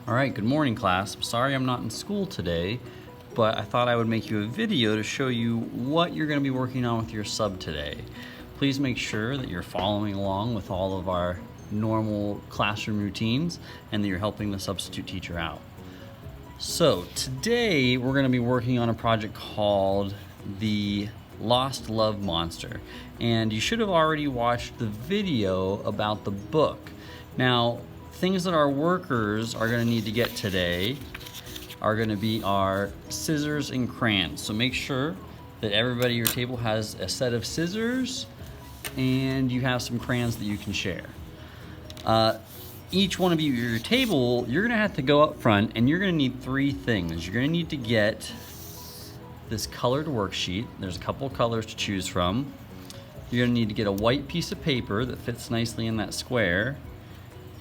All right, good morning, class. I'm sorry I'm not in school today, but I thought I would make you a video to show you what you're going to be working on with your sub today. Please make sure that you're following along with all of our normal classroom routines and that you're helping the substitute teacher out. So today we're going to be working on a project called the Lost Love Monster, and you should have already watched the video about the book. Now, things that our workers are going to need to get today are going to be our scissors and crayons. So make sure that everybody at your table has a set of scissors and you have some crayons that you can share. Each one of you at your table, you're going to have to go up front and you're going to need three things. You're going to need to get this colored worksheet. There's a couple colors to choose from. You're going to need to get a white piece of paper that fits nicely in that square.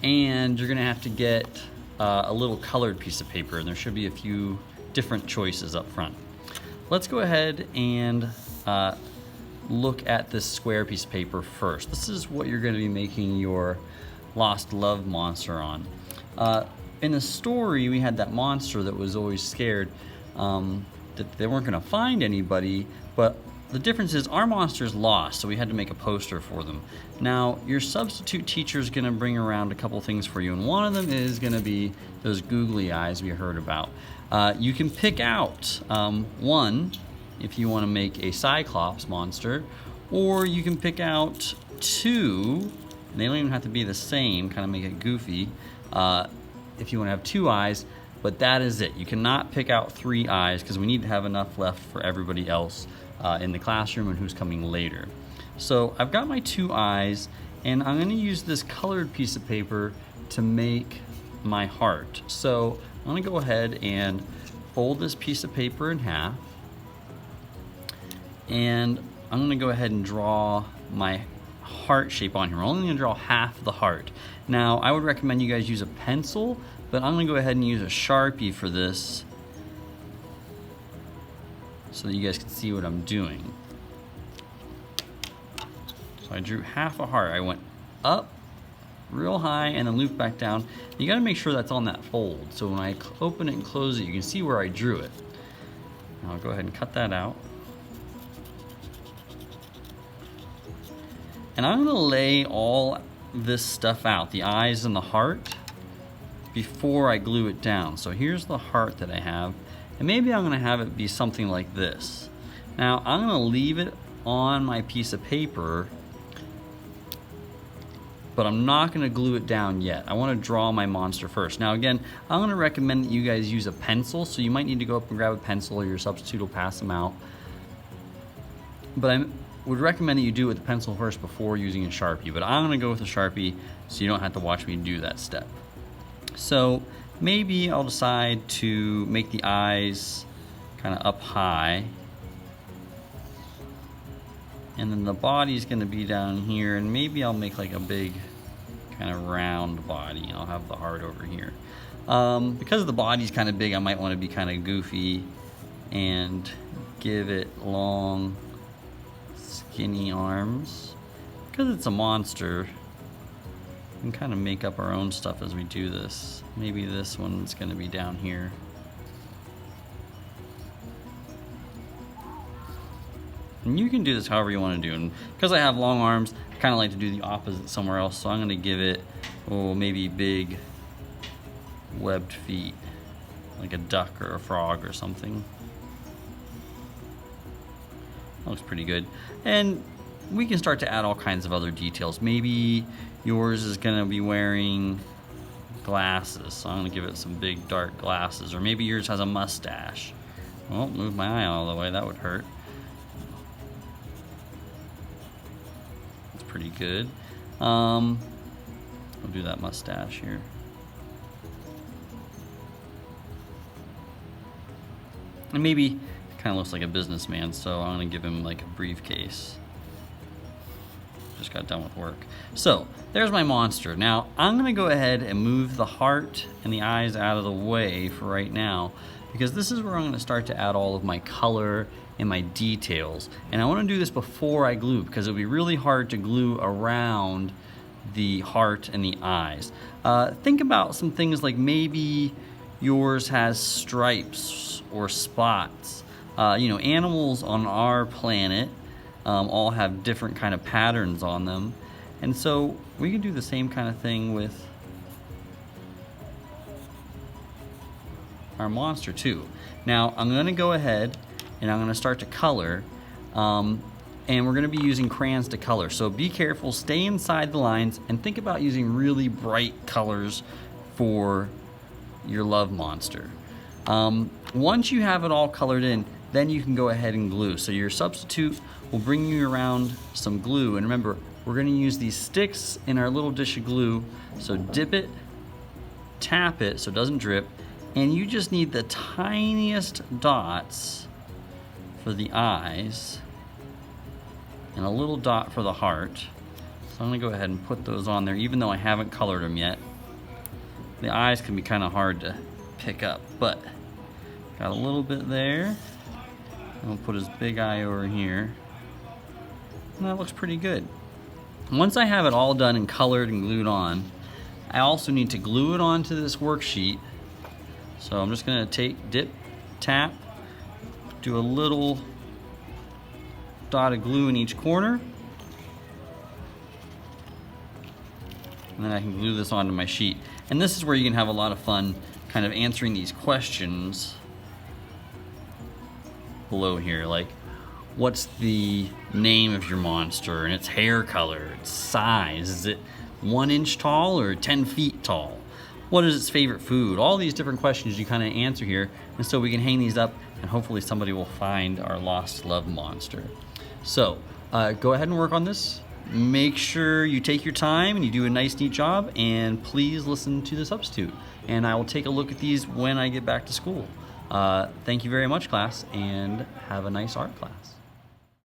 And you're gonna have to get a little colored piece of paper, and there should be a few different choices up front. Let's go ahead and look at this square piece of paper first. This is what you're gonna be making your Lost Love Monster on. In the story, we had that monster that was always scared that they weren't gonna find anybody, but the difference is our monster's lost, so we had to make a poster for them. Now, your substitute teacher is gonna bring around a couple things for you, and one of them is gonna be those googly eyes we heard about. You can pick out one if you wanna make a Cyclops monster, or you can pick out two, and they don't even have to be the same, kind of make it goofy, if you wanna have two eyes, but that is it. You cannot pick out three eyes because we need to have enough left for everybody else in the classroom and who's coming later. So I've got my two eyes, and I'm going to use this colored piece of paper to make my heart. So I'm going to go ahead and fold this piece of paper in half, and I'm going to go ahead and draw my heart shape on here. We're only going to draw half the heart. Now, I would recommend you guys use a pencil, but I'm going to go ahead and use a Sharpie for this so that you guys can see what I'm doing. So I drew half a heart. I went up real high and then looped back down. You gotta make sure that's on that fold. So when I open it and close it, you can see where I drew it. Now I'll go ahead and cut that out. And I'm gonna lay all this stuff out, the eyes and the heart, before I glue it down. So here's the heart that I have. And maybe I'm gonna have it be something like this. Now, I'm gonna leave it on my piece of paper, but I'm not gonna glue it down yet. I wanna draw my monster first. Now again, I'm gonna recommend that you guys use a pencil, so you might need to go up and grab a pencil or your substitute will pass them out. But I would recommend that you do it with a pencil first before using a Sharpie, but I'm gonna go with a Sharpie so you don't have to watch me do that step. So, maybe I'll decide to make the eyes kind of up high. And then the body's going to be down here, and maybe I'll make like a big kind of round body. I'll have the heart over here. Because the body's kind of big, I might want to be kind of goofy and give it long, skinny arms. Because it's a monster, we can kind of make up our own stuff as we do this. Maybe this one's going to be down here. And you can do this however you want to do. And because I have long arms, I kind of like to do the opposite somewhere else. So I'm going to give it, maybe big webbed feet, like a duck or a frog or something. That looks pretty good. And we can start to add all kinds of other details. Maybe yours is going to be wearing glasses, so I'm going to give it some big dark glasses. Or maybe yours has a mustache. Oh, move my eye all the way, that would hurt. That's pretty good. We'll do that mustache here. And maybe it kind of looks like a businessman, so I'm going to give him like a briefcase. Just got done with work. So there's my monster. Now I'm gonna go ahead and move the heart and the eyes out of the way for right now, because this is where I'm gonna start to add all of my color and my details. And I wanna do this before I glue, because it'll be really hard to glue around the heart and the eyes. Think about some things like maybe yours has stripes or spots. Animals on our planet all have different kind of patterns on them. And so we can do the same kind of thing with our monster too. Now I'm going to go ahead and I'm going to start to color, and we're going to be using crayons to color. So be careful, stay inside the lines, and think about using really bright colors for your love monster. Once you have it all colored in, then you can go ahead and glue. So your substitute will bring you around some glue, and remember, we're going to use these sticks in our little dish of glue. So dip it, tap it so it doesn't drip, and you just need the tiniest dots for the eyes and a little dot for the heart. So I'm going to go ahead and put those on there, even though I haven't colored them yet. The eyes can be kind of hard to pick up, but got a little bit there. I'm going to put his big eye over here. And that looks pretty good. Once I have it all done and colored and glued on, I also need to glue it onto this worksheet. So I'm just going to dip, tap, do a little dot of glue in each corner, and then I can glue this onto my sheet. And this is where you can have a lot of fun kind of answering these questions below here, like what's the name of your monster and its hair color, its size, is it 1 inch tall or 10 feet tall? What is its favorite food? All these different questions you kind of answer here, and so we can hang these up and hopefully somebody will find our lost love monster. So go ahead and work on this. Make sure you take your time and you do a nice neat job, and please listen to the substitute. And I will take a look at these when I get back to school. Thank you very much, class, and have a nice art class.